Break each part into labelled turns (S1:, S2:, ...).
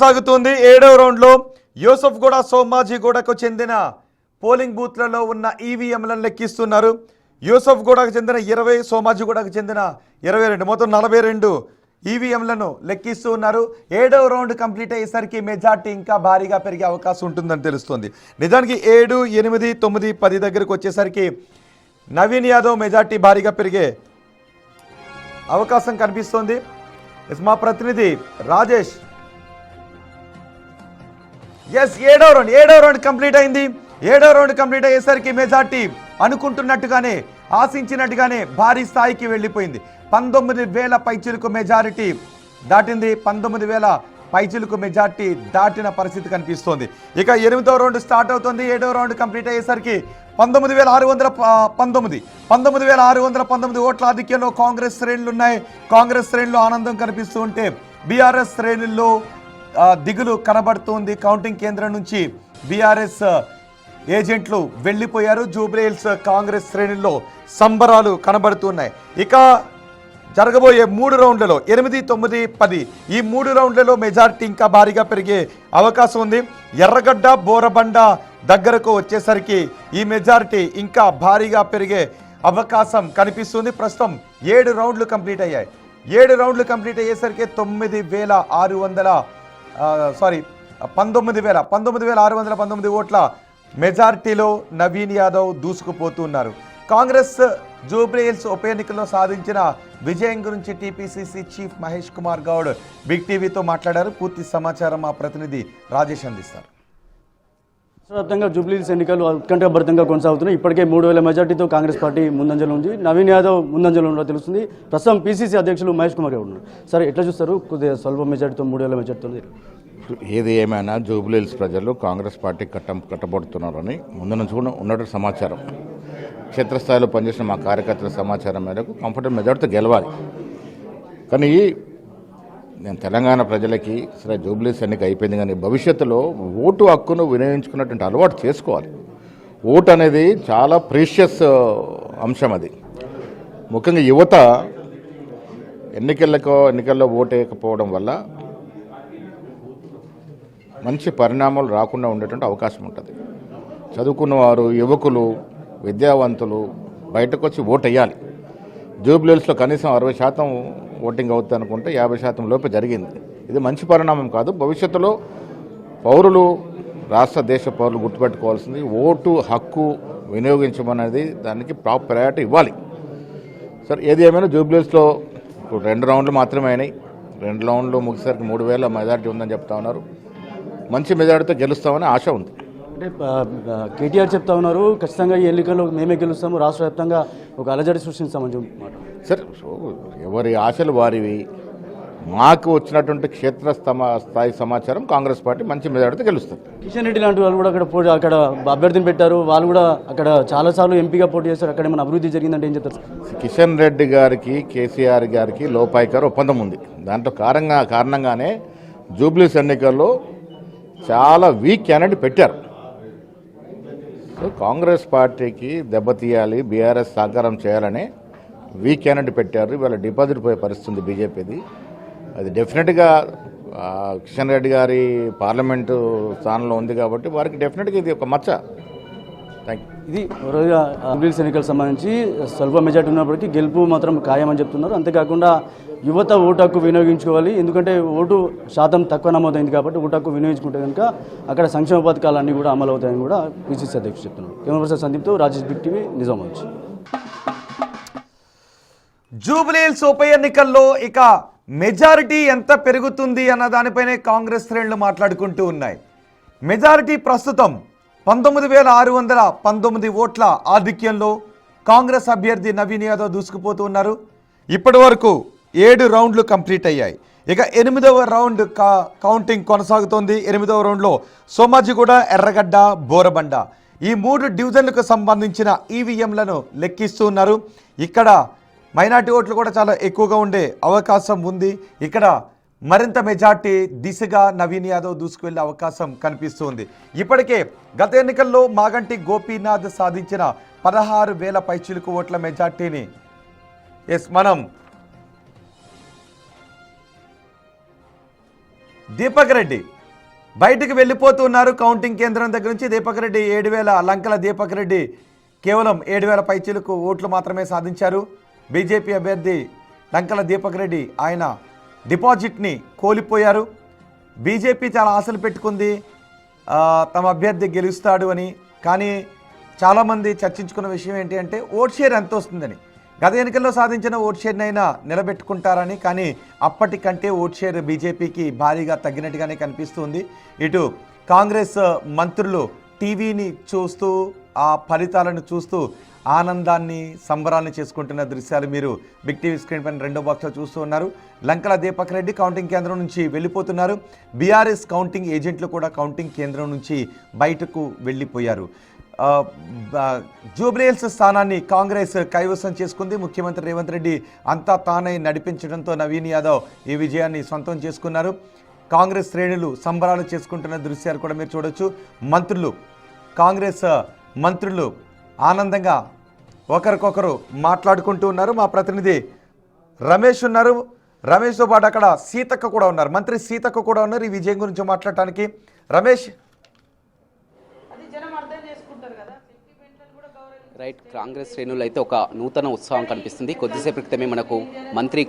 S1: సాగుతుంది 7వ రౌండ్లో యూసఫ్గూడ సోమాజిగూడకు చెందిన పోలింగ్ బూత్లలో ఉన్న ఈవీఎంలను లెక్కిస్తున్నారు. యూసఫ్గూడకు చెందిన 20, సోమాజిగూడకు చెందిన 22, మొత్తం 42 ఈవీఎంలను లెక్కిస్తూ ఉన్నారు. 7వ రౌండ్ కంప్లీట్ అయ్యేసరికి మెజార్టీ ఇంకా భారీగా పెరిగే అవకాశం ఉంటుందని తెలుస్తుంది. నిజానికి 7, 8, 9, 10 దగ్గరకు వచ్చేసరికి నవీన్ యాదవ్ మెజార్టీ భారీగా పెరిగే అవకాశం కనిపిస్తోంది. మా ప్రతినిధి రాజేష్ ఎస్ 7వ రౌండ్ కంప్లీట్ అయింది. 7వ రౌండ్ కంప్లీట్ అయ్యేసరికి మెజార్టీ అనుకుంటున్నట్టుగానే ఆశించినట్టుగానే భారీ స్థాయికి వెళ్ళిపోయింది. 19,000 పైచిలుకు మెజారిటీ దాటింది. 19,000 పైచిలుకు మెజార్టీ దాటిన పరిస్థితి కనిపిస్తోంది. ఇక 8వ రౌండ్ స్టార్ట్ అవుతుంది. 7వ రౌండ్ కంప్లీట్ అయ్యేసరికి 19,619 ఓట్ల ఆధిక్యంలో కాంగ్రెస్ శ్రేణులు ఉన్నాయి. కాంగ్రెస్ శ్రేణులు ఆనందం కనిపిస్తూ ఉంటే బీఆర్ఎస్ శ్రేణుల్లో దిగులు కనబడుతోంది. కౌంటింగ్ కేంద్రం నుంచి బీఆర్ఎస్ ఏజెంట్లు వెళ్ళిపోయారు. జూబ్లీహిల్స్ కాంగ్రెస్ శ్రేణుల్లో సంబరాలు కనబడుతున్నాయి. ఇక జరగబోయే 3 రౌండ్లలో 8, 9, 10 ఈ 3 రౌండ్లలో మెజారిటీ ఇంకా భారీగా పెరిగే అవకాశం ఉంది. ఎర్రగడ్డ, బోరబండ దగ్గరకు వచ్చేసరికి ఈ మెజారిటీ ఇంకా భారీగా పెరిగే అవకాశం కనిపిస్తుంది. ప్రస్తుతం 7 రౌండ్లు కంప్లీట్ అయ్యాయి. 7 రౌండ్లు కంప్లీట్ అయ్యేసరికి 19,619 ఓట్ల మెజారిటీలో నవీన్ యాదవ్ దూసుకుపోతున్నారు. కాంగ్రెస్ జూబ్లీహిల్స్ ఉప ఎన్నికల్లో సాధించిన విజయం గురించి TPCC chief Mahesh Kumar Goud big టీవీతో మాట్లాడారు. పూర్తి సమాచారం మా ప్రతినిధి రాజేష్ అందిస్తారు.
S2: వ్యాప్తంగా జూబ్లీహిల్స్ ఎన్నికలు ఉత్కంఠభరితంగా కొనసాగుతున్నాయి. ఇప్పటికే 3,000 మెజార్టీతో కాంగ్రెస్ పార్టీ ముందంజలో ఉంది. నవీన్ యాదవ్ ముందంజలో ఉండో తెలుస్తుంది. ప్రస్తుతం పీసీసీ అధ్యక్షులు మహేష్ కుమార్ గౌడ్ ఉన్నారు. సరే, ఎట్లా చూస్తారు? కొద్దిగా స్వల్ప మెజార్టీతో 3,000 మెజార్టీతో
S3: ఏది ఏమైనా జూబ్లీహిల్స్ ప్రజలు కాంగ్రెస్ పార్టీ కట్టబడుతున్నారని ముందు నుంచి కూడా ఉన్నట్టు సమాచారం. క్షేత్రస్థాయిలో పనిచేసిన మా కార్యకర్తల సమాచారం మేరకు కంఫర్టబుల్ మెజార్టీతో గెలవాలి. కానీ నేను తెలంగాణ ప్రజలకి సరే జూబ్లీహిల్స్ ఎన్నిక అయిపోయింది, కానీ భవిష్యత్తులో ఓటు హక్కును వినియోగించుకున్నటువంటి అలవాటు చేసుకోవాలి. ఓటు అనేది చాలా ప్రీషియస్ అంశం. అది ముఖ్యంగా యువత ఎన్నికల్లో ఓటు వేయకపోవడం వల్ల మంచి పరిణామాలు రాకుండా ఉండేటువంటి అవకాశం ఉంటుంది. చదువుకున్నవారు, యువకులు, విద్యావంతులు బయటకు వచ్చి ఓటు వేయాలి. జూబ్లీహిల్స్లో కనీసం 60% ఓటింగ్ అవుతుంది అనుకుంటే 50% లోపే జరిగింది. ఇది మంచి పరిణామం కాదు. భవిష్యత్తులో పౌరులు, రాష్ట్ర దేశ పౌరులు గుర్తుపెట్టుకోవాల్సింది ఓటు హక్కు వినియోగించమనేది, దానికి ప్రయారిటీ ఇవ్వాలి. సరే, ఏది ఏమైనా జూబ్లీహిల్స్లో ఇప్పుడు 2 రౌండ్లు మాత్రమే అయినాయి. 2 రౌండ్లు ముగిసరికి 3,000 మెజారిటీ ఉందని చెప్తా ఉన్నారు. మంచి మెజారిటీతో గెలుస్తామని ఆశ ఉంది.
S2: అంటే కేటీఆర్ చెప్తా ఉన్నారు, ఖచ్చితంగా ఈ ఎన్నికల్లో మేమే గెలుస్తాము, రాష్ట్ర వ్యాప్తంగా ఒక అలజడి సృష్టిస్తామని మాట.
S3: సరే, ఎవరి ఆశలు వారివి. మాకు వచ్చినటువంటి స్థాయి సమాచారం కాంగ్రెస్ పార్టీ మంచి మెజారిటీతో గెలుస్తుంది.
S2: కిషన్ రెడ్డి లాంటి వాళ్ళు కూడా అక్కడ అభ్యర్థిని పెట్టారు. వాళ్ళు కూడా అక్కడ చాలాసార్లు ఎంపీగా పోటీ చేస్తారు. అక్కడ ఏమైనా అభివృద్ధి జరిగిందంటే ఏం చెప్తారు?
S3: కిషన్ రెడ్డి గారికి, కేసీఆర్ గారికి లోపాయికారు ఒప్పందం ఉంది. దాంట్లో కారణంగానే జూబ్లీహిల్స్ ఎన్నికల్లో చాలా వీక్ క్యాండిడేట్ పెట్టారు. కాంగ్రెస్ పార్టీకి దెబ్బతీయాలి, బీఆర్ఎస్ సహకారం చేయాలని వీక్ క్యాండిడేట్ పెట్టారు. ఇవాళ డిపాజిట్ పోయే పరిస్థితి బీజేపీది. అది డెఫినెట్గా కిషన్ రెడ్డి గారి పార్లమెంటు స్థానంలో ఉంది కాబట్టి వారికి డెఫినెట్గా ఇది ఒక మచ్చ. Thank you.
S2: ఇది జూబ్లీహిల్స్ ఎన్నికలకు సంబంధించి స్వల్ప మెజార్టీ ఉన్నప్పటికీ గెలుపు మాత్రం ఖాయమని చెప్తున్నారు. అంతేకాకుండా యువత ఓటు హక్కు వినియోగించుకోవాలి. ఎందుకంటే ఓటు శాతం తక్కువ నమోదైంది కాబట్టి ఓటు హక్కు వినియోగించుకుంటే కనుక అక్కడ సంక్షేమ పథకాలన్నీ కూడా అమలు అవుతాయని కూడా పీసీసీ అధ్యక్షుడు చెప్తున్నారు. కెమెరా పర్సన్ సందీప్తో Rajesh, Big TV, Nizamabad.
S1: Jubilee Hills ఉప ఎన్నికల్లో ఇక మెజారిటీ ఎంత పెరుగుతుంది అన్న దానిపైనే కాంగ్రెస్ శ్రేణులు మాట్లాడుకుంటూ ఉన్నాయి. మెజారిటీ ప్రస్తుతం 19,619 ఓట్ల ఆధిక్యంలో కాంగ్రెస్ అభ్యర్థి నవీన్ యాదవ్ దూసుకుపోతూ ఉన్నారు. ఇప్పటి వరకు 7 రౌండ్లు కంప్లీట్ అయ్యాయి. ఇక 8వ రౌండ్ కౌంటింగ్ కొనసాగుతోంది. 8వ రౌండ్లో సోమాజిగూడ, ఎర్రగడ్డ, బోరబండ ఈ 3 డివిజన్లకు సంబంధించిన ఈవీఎంలను లెక్కిస్తూ ఉన్నారు. ఇక్కడ మైనార్టీ ఓట్లు కూడా చాలా ఎక్కువగా ఉండే అవకాశం ఉంది. ఇక్కడ మరింత మెజార్టీ దిశగా నవీన్ యాదవ్ దూసుకువెళ్లే అవకాశం కనిపిస్తుంది. ఇప్పటికే గత ఎన్నికల్లో మాగంటి గోపీనాథ్ సాధించిన 16,000 పైచిలుకు ఓట్ల మెజార్టీని మనం దీపక్ రెడ్డి బయటకు వెళ్ళిపోతున్నారు. కౌంటింగ్ కేంద్రం దగ్గర నుంచి దీపక్ రెడ్డి 7,000 లంకల దీపక్ రెడ్డి కేవలం 7,000 పైచీలకు ఓట్లు మాత్రమే సాధించారు. బీజేపీ అభ్యర్థి లంకల దీపక్ రెడ్డి ఆయన డిపాజిట్ని కోల్పోయారు. బీజేపీ చాలా ఆశలు పెట్టుకుంది తమ అభ్యర్థి గెలుస్తాడు అని. కానీ చాలామంది చర్చించుకున్న విషయం ఏంటి అంటే ఓట్ షేర్ ఎంత వస్తుందని. గత ఎన్నికల్లో సాధించిన ఓట్ షేర్నైనా నిలబెట్టుకుంటారని. కానీ అప్పటికంటే ఓట్ షేర్ బీజేపీకి భారీగా తగ్గినట్టుగానే కనిపిస్తుంది. ఇటు కాంగ్రెస్ మంత్రులు టీవీని చూస్తూ ఆ ఫలితాలను చూస్తూ ఆనందాన్ని సంబరాన్ని చేసుకుంటున్న దృశ్యాలు మీరు బిగ్ టీవీ స్క్రీన్ పైన రెండో బాక్స్లో చూస్తూ ఉన్నారు. లంకల దీపక్ రెడ్డి కౌంటింగ్ కేంద్రం నుంచి వెళ్ళిపోతున్నారు. బీఆర్ఎస్ కౌంటింగ్ ఏజెంట్లు కూడా కౌంటింగ్ కేంద్రం నుంచి బయటకు వెళ్ళిపోయారు. జూబ్లీహిల్స్ స్థానాన్ని కాంగ్రెస్ కైవసం చేసుకుంది. ముఖ్యమంత్రి రేవంత్ రెడ్డి అంతా తానే నడిపించడంతో నవీన్ యాదవ్ ఈ విజయాన్ని సొంతం చేసుకున్నారు. కాంగ్రెస్ శ్రేణులు సంబరాలు చేసుకుంటున్న దృశ్యాలు కూడా మీరు చూడొచ్చు. కాంగ్రెస్ మంత్రులు ఆనందంగా ఒకరికొకరు మాట్లాడుకుంటూ ఉన్నారు. మా ప్రతినిధి రమేష్ ఉన్నారు. రమేష్తో పాటు అక్కడ సీతక్క కూడా ఉన్నారు. మంత్రి సీతక్క కూడా ఉన్నారు ఈ విజయం గురించి మాట్లాడటానికి. రమేష్,
S4: రైట్, కాంగ్రెస్ శ్రేణులు అయితే ఒక నూతన ఉత్సాహం కనిపిస్తుంది. కొద్దిసేపు క్రితమే మనకు మంత్రి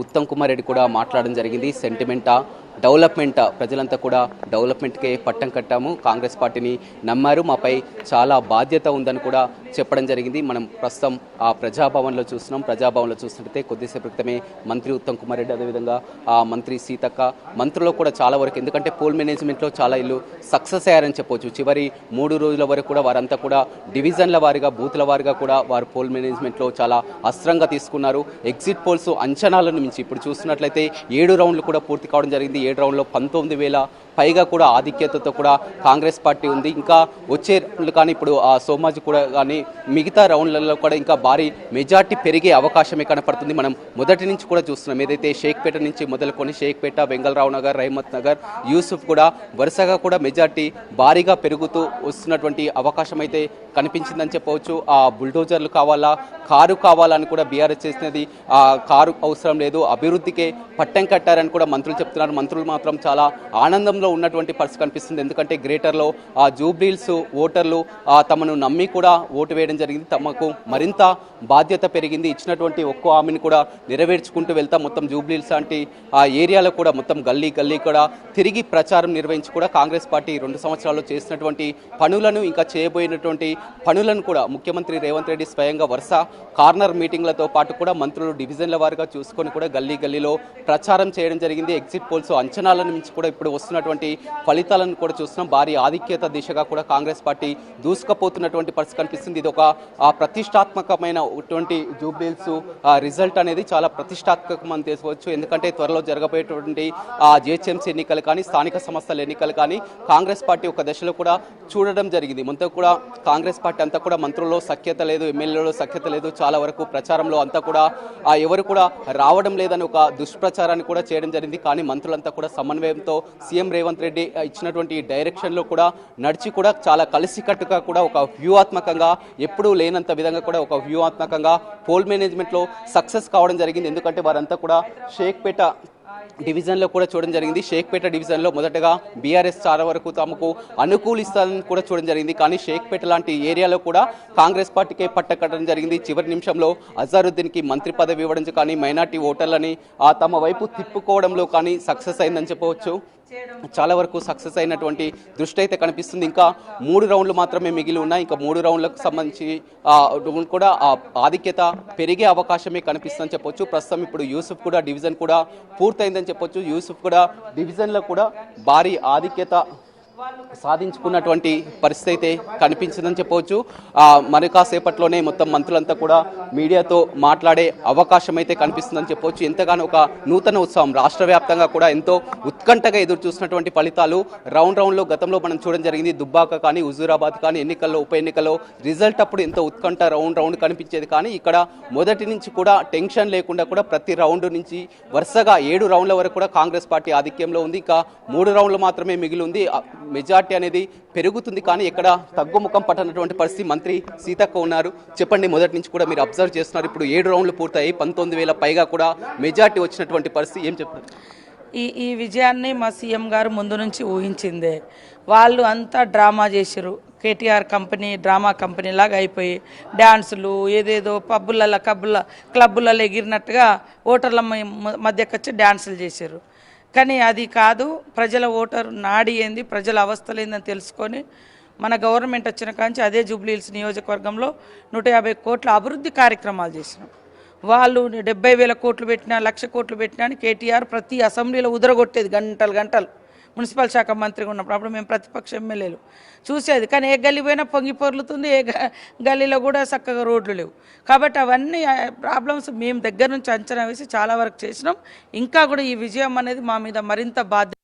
S4: ఉత్తమ్ కుమార్ రెడ్డి కూడా మాట్లాడడం జరిగింది. సెంటిమెంటా డెవలప్మెంట్, ప్రజలంతా కూడా డెవలప్మెంట్కే పట్టం కట్టాము, కాంగ్రెస్ పార్టీని నమ్మారు, మాపై చాలా బాధ్యత ఉందని కూడా చెప్పడం జరిగింది. మనం ప్రస్తుతం ఆ ప్రజాభవన్లో చూసినట్టయితే కొద్దిసేపు క్రితమే మంత్రి ఉత్తమ్ కుమార్ రెడ్డి, అదేవిధంగా ఆ మంత్రి సీతక్క, మంత్రులు కూడా చాలా వరకు, ఎందుకంటే పోల్ మేనేజ్మెంట్లో చాలా ఇల్లు సక్సెస్ అయ్యారని చెప్పవచ్చు. చివరి 3 రోజుల వరకు కూడా వారంతా కూడా డివిజన్ల వారీగా, బూతుల వారీగా కూడా వారు పోల్ మేనేజ్మెంట్లో చాలా అస్త్రంగా తీసుకున్నారు. ఎగ్జిట్ పోల్స్ అంచనాలను మించి ఇప్పుడు చూస్తున్నట్లయితే 7 రౌండ్లు కూడా పూర్తి కావడం జరిగింది. 7 రౌండ్లో 19,000 పైగా కూడా ఆధిక్యతతో కూడా కాంగ్రెస్ పార్టీ ఉంది. ఇంకా వచ్చే కానీ ఇప్పుడు ఆ సోమాజి కూడా కానీ మిగతా రౌండ్లలో కూడా ఇంకా భారీ మెజార్టీ పెరిగే అవకాశమే కనపడుతుంది. మనం మొదటి నుంచి కూడా చూస్తున్నాం. ఏదైతే షేక్పేట నుంచి మొదలుకొని షేక్పేట, బెంగళరావు నగర్, రహమత్ నగర్, యూసుఫ్ కూడా వరుసగా కూడా మెజార్టీ భారీగా పెరుగుతూ వస్తున్నటువంటి అవకాశం అయితే కనిపించిందని చెప్పవచ్చు. ఆ బుల్డోజర్లు కావాలా, కారు కావాలని కూడా బీఆర్ఎస్ చేసినది, ఆ కారు అవసరం లేదు, అభివృద్ధికే పట్టం కట్టారని కూడా మంత్రులు చెప్తున్నారు. మంత్రులు మాత్రం చాలా ఆనందంలో ఉన్నటువంటి పరిస్థితి కనిపిస్తుంది. ఎందుకంటే గ్రేటర్లో ఆ జూబ్లీహిల్స్ ఓటర్లు తమను నమ్మి కూడా ఓటు వేయడం జరిగింది. తమకు మరింత బాధ్యత పెరిగింది. ఇచ్చినటువంటి ఒక్కో హామీని కూడా నెరవేర్చుకుంటూ వెళ్తాం. మొత్తం జూబ్లీహిల్స్ లాంటి ఆ ఏరియాలో కూడా మొత్తం గల్లీ కూడా తిరిగి ప్రచారం నిర్వహించి కూడా కాంగ్రెస్ పార్టీ 2 సంవత్సరాల్లో చేసినటువంటి పనులను, ఇంకా చేయబోయినటువంటి పనులను కూడా ముఖ్యమంత్రి రేవంత్ రెడ్డి స్వయంగా వరుస కార్నర్ మీటింగ్లతో పాటు కూడా మంత్రులు డివిజన్ల వారిగా చూసుకొని కూడా గల్లీలో ప్రచారం చేయడం జరిగింది. ఎగ్జిట్ పోల్స్ అంచనాలను మించి కూడా ఇప్పుడు వస్తున్నటువంటి ఫలితాలను కూడా చూస్తున్నాం. భారీ ఆధిక్యత దిశగా కూడా కాంగ్రెస్ పార్టీ దూసుకుపోతున్నటువంటి పరిస్థితి కనిపిస్తుంది. ఇది ఒక ప్రతిష్టాత్మకమైనటువంటి జూబ్లీహిల్స్ రిజల్ట్ అనేది చాలా ప్రతిష్టాత్మకమని తెలుసుకోవచ్చు. ఎందుకంటే త్వరలో జరగబోయేటువంటి జిహెచ్ఎంసీ ఎన్నికలు కానీ, స్థానిక సంస్థల ఎన్నికలు కానీ కాంగ్రెస్ పార్టీ ఒక దశలో కూడా చూడడం జరిగింది. మొత్తం కూడా కాంగ్రెస్ పార్టీ అంతా కూడా మంత్రుల్లో సఖ్యత లేదు, ఎమ్మెల్యేలో సఖ్యత లేదు, చాలా వరకు ప్రచారంలో అంతా కూడా ఎవరు కూడా రావడం లేదని ఒక దుష్ప్రచారాన్ని కూడా చేయడం జరిగింది. కానీ మంత్రులంతా కూడా సమన్వయంతో సీఎం రేవంత్ రెడ్డి ఇచ్చినటువంటి డైరెక్షన్లో కూడా నడిచి కూడా చాలా కలిసికట్టుగా కూడా ఒక వ్యూహాత్మకంగా, ఎప్పుడూ లేనంత విధంగా కూడా ఒక వ్యూహాత్మకంగా పోల్ మేనేజ్మెంట్లో సక్సెస్ కావడం జరిగింది. ఎందుకంటే వారంతా కూడా షేక్పేట డివిజన్లో కూడా చూడడం జరిగింది. షేక్పేట డివిజన్లో మొదటగా బీఆర్ఎస్ చాలా వరకు తమకు అనుకూలిస్తారని కూడా చూడడం జరిగింది. కానీ షేక్పేట లాంటి ఏరియాలో కూడా కాంగ్రెస్ పార్టీకే పట్టకట్టడం జరిగింది. చివరి నిమిషంలో అజారుద్దీన్కి మంత్రి పదవి ఇవ్వడం కానీ, మైనార్టీ ఓటర్లని తమ వైపు తిప్పుకోవడంలో కానీ సక్సెస్ అయిందని చెప్పవచ్చు. చాలా వరకు సక్సెస్ అయినటువంటి దృష్టి అయితే కనిపిస్తుంది. ఇంకా 3 రౌండ్లు మాత్రమే మిగిలి ఉన్నాయి. ఇంకా 3 రౌండ్లకు సంబంధించి కూడా ఆధిక్యత పెరిగే అవకాశమే కనిపిస్తుందని చెప్పొచ్చు. ప్రస్తుతం ఇప్పుడు యూసుఫ్ కూడా డివిజన్ కూడా పూర్తయిందని చెప్పొచ్చు. యూసుఫ్ కూడా డివిజన్లో కూడా భారీ ఆధిక్యత సాధించుకున్నటువంటి పరిస్థితి అయితే కనిపించిందని చెప్పవచ్చు. మరి కాసేపట్లోనే మొత్తం మంత్రులంతా కూడా మీడియాతో మాట్లాడే అవకాశం అయితే కనిపిస్తుందని చెప్పవచ్చు. ఎంతగానో ఒక నూతన ఉత్సవం, రాష్ట్ర వ్యాప్తంగా కూడా ఎంతో ఉత్కంఠగా ఎదురు చూసినటువంటి ఫలితాలు రౌండ్లో గతంలో మనం చూడడం జరిగింది. దుబ్బాక కానీ, హుజూరాబాద్ కానీ ఎన్నికల్లో, ఉప ఎన్నికల్లో రిజల్ట్ అప్పుడు ఎంతో ఉత్కంఠ రౌండ్ కనిపించేది. కానీ ఇక్కడ మొదటి నుంచి కూడా టెన్షన్ లేకుండా కూడా ప్రతి రౌండ్ నుంచి వరుసగా 7 రౌండ్ల వరకు కూడా కాంగ్రెస్ పార్టీ ఆధిక్యంలో ఉంది. ఇంకా 3 రౌండ్లు మాత్రమే మిగిలి ఉంది. మెజార్టీ అనేది పెరుగుతుంది, కానీ ఎక్కడ తగ్గుముఖం పట్టనటువంటి పరిస్థితి. మంత్రి సీతక్క ఉన్నారు. చెప్పండి, మొదటి నుంచి కూడా మీరు అబ్జర్వ్ చేస్తున్నారు. ఇప్పుడు 7 రౌండ్లు పూర్తయి 19,000 పైగా కూడా మెజార్టీ వచ్చినటువంటి పరిస్థితి, ఏం చెప్తారు?
S5: ఈ విజయాన్ని మా సీఎం గారు ముందు నుంచి ఊహించిందే. వాళ్ళు అంతా డ్రామా చేశారు. కేటీఆర్ కంపెనీ డ్రామా కంపెనీ లాగా అయిపోయి డ్యాన్సులు ఏదేదో క్లబ్బులలో ఎగిరినట్టుగా ఓటర్ల మధ్యకొచ్చి డ్యాన్సులు చేశారు. కానీ అది కాదు. ప్రజల ఓటరు నాడి ఏంది, ప్రజల అవస్థలు ఏందని తెలుసుకొని మన గవర్నమెంట్ వచ్చిన కాంచి అదే జూబ్లీహిల్స్ నియోజకవర్గంలో 150 కోట్ల అభివృద్ధి కార్యక్రమాలు చేసినాం. వాళ్ళు 70,000 కోట్లు పెట్టినా 1,00,000 కోట్లు పెట్టినా అని కేటీఆర్ ప్రతి అసెంబ్లీలో ఉదరగొట్టేది గంటలు మున్సిపల్ శాఖ మంత్రిగా ఉన్నప్పుడు. అప్పుడు మేము ప్రతిపక్ష ఎమ్మెల్యేలు చూసేది. కానీ ఏ గల్లీ పోయినా పొంగి పొర్లుతుంది, ఏ గల్లీలో కూడా చక్కగా రోడ్లు లేవు. కాబట్టి అవన్నీ ప్రాబ్లమ్స్ మేము దగ్గర నుంచి అంచనా వేసి చాలా వరకు చేసినాం. ఇంకా కూడా ఈ విజయం అనేది మా మీద మరింత బాధ్యత